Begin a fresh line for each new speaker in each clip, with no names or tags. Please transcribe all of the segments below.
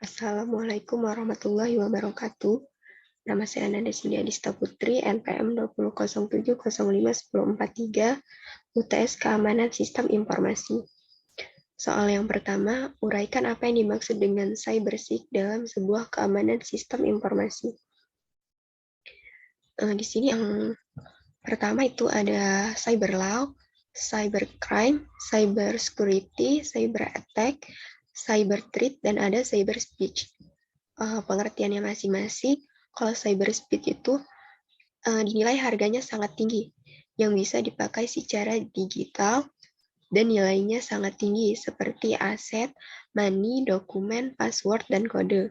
Assalamualaikum warahmatullahi wabarakatuh. Nama saya Nanda Cindy Adista Putri, NPM 2007051043, UTS Keamanan Sistem Informasi. Soal yang pertama, uraikan apa yang dimaksud dengan cybersec dalam sebuah keamanan sistem informasi. Di sini yang pertama itu ada cyber law, cyber crime, cyber security, cyber attack, cyber threat, dan ada cyber speech. Pengertiannya masing-masing. Kalau cyber speech itu dinilai harganya sangat tinggi, yang bisa dipakai secara digital dan nilainya sangat tinggi seperti aset, money, dokumen, password, dan kode.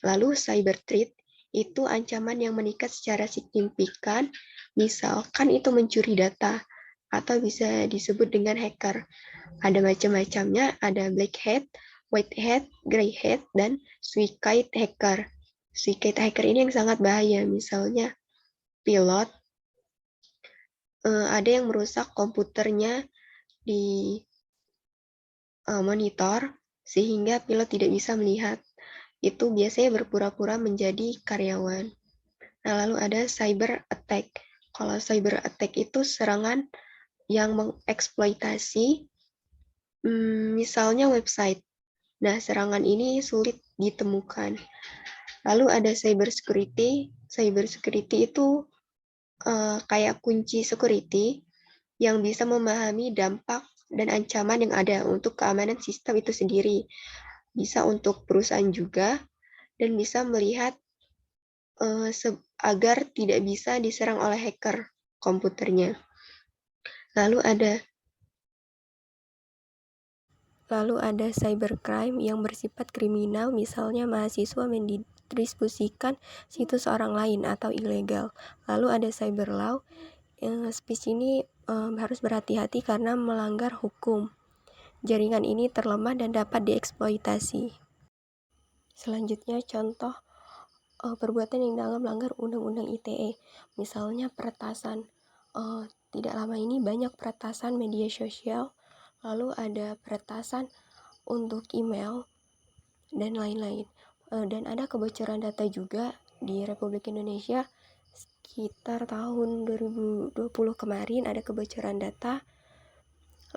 Lalu cyber threat itu ancaman yang meningkat secara signifikan, misalkan itu mencuri data atau bisa disebut dengan hacker. Ada macam-macamnya, ada black hat, white hat, gray hat, dan swikite hacker. Swikite hacker ini yang sangat bahaya, misalnya pilot, ada yang merusak komputernya di monitor, sehingga pilot tidak bisa melihat. Itu biasanya berpura-pura menjadi karyawan. Nah, lalu ada cyber attack. Kalau cyber attack itu serangan yang mengeksploitasi misalnya website. Nah, serangan ini sulit ditemukan. Lalu ada cyber security. Cyber security itu kayak kunci security yang bisa memahami dampak dan ancaman yang ada untuk keamanan sistem itu sendiri. Bisa untuk perusahaan juga, dan bisa melihat agar tidak bisa diserang oleh hacker komputernya. Lalu ada cybercrime yang bersifat kriminal, misalnya mahasiswa mendistribusikan situs orang lain atau ilegal. Lalu ada cyber law, speech ini harus berhati-hati karena melanggar hukum. Jaringan ini terlemah dan dapat dieksploitasi. Selanjutnya contoh perbuatan yang dalam melanggar Undang-Undang ITE, misalnya peretasan. Tidak lama ini banyak peretasan media sosial, lalu ada peretasan untuk email, dan lain-lain. Dan ada kebocoran data juga di Republik Indonesia sekitar tahun 2020 kemarin ada kebocoran data.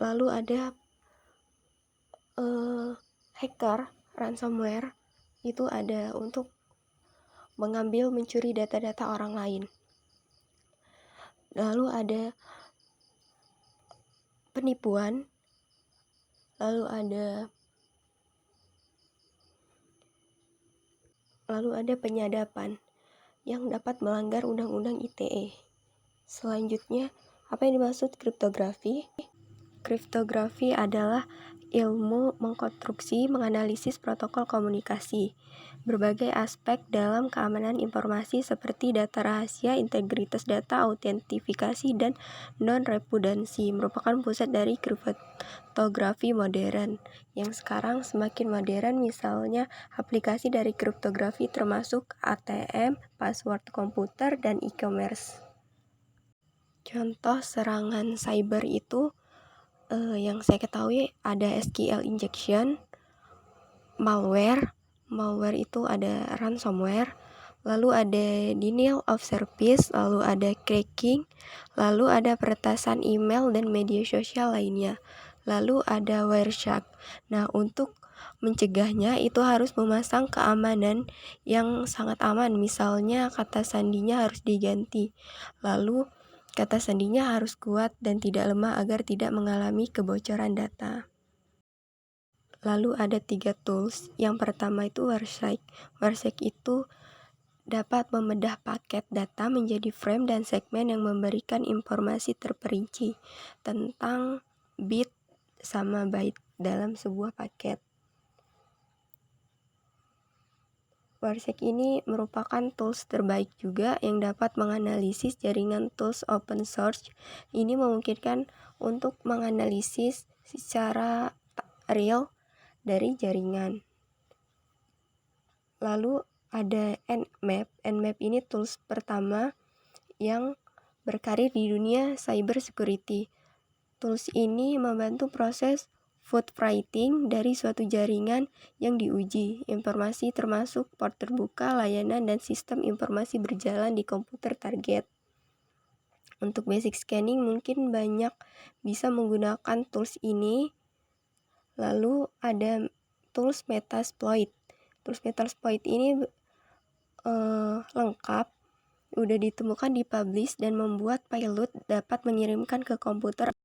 Lalu ada hacker, ransomware, itu ada untuk mencuri data-data orang lain. Lalu ada penipuan, lalu ada penyadapan yang dapat melanggar Undang-Undang ITE. Selanjutnya, apa yang dimaksud kriptografi? Kriptografi adalah ilmu mengkonstruksi, menganalisis protokol komunikasi. Berbagai aspek dalam keamanan informasi seperti data rahasia, integritas data, autentifikasi, dan non-repudansi merupakan pusat dari kriptografi modern. Yang sekarang semakin modern, misalnya aplikasi dari kriptografi termasuk ATM, password komputer, dan e-commerce. Contoh serangan cyber itu yang saya ketahui ada SQL injection, malware itu ada ransomware, lalu ada denial of service, lalu ada cracking, lalu ada peretasan email dan media sosial lainnya, lalu ada Wireshark. Nah, untuk mencegahnya itu harus memasang keamanan yang sangat aman, misalnya kata sandinya harus diganti, lalu kata sandinya harus kuat dan tidak lemah agar tidak mengalami kebocoran data. Lalu ada 3 tools. Yang pertama itu Wireshark. Wireshark itu dapat membedah paket data menjadi frame dan segmen yang memberikan informasi terperinci tentang bit sama byte dalam sebuah paket. Wireshark ini merupakan tools terbaik juga yang dapat menganalisis jaringan. Tools open source ini memungkinkan untuk menganalisis secara real dari jaringan. Lalu ada Nmap. Nmap ini tools pertama yang berkarir di dunia cyber security. Tools ini membantu proses footprinting dari suatu jaringan yang diuji. Informasi termasuk port terbuka, layanan, dan sistem informasi berjalan di komputer target. Untuk basic scanning mungkin banyak bisa menggunakan tools ini. Lalu ada tools Metasploit. Tools Metasploit ini lengkap, udah ditemukan di publish dan membuat pilot dapat mengirimkan ke komputer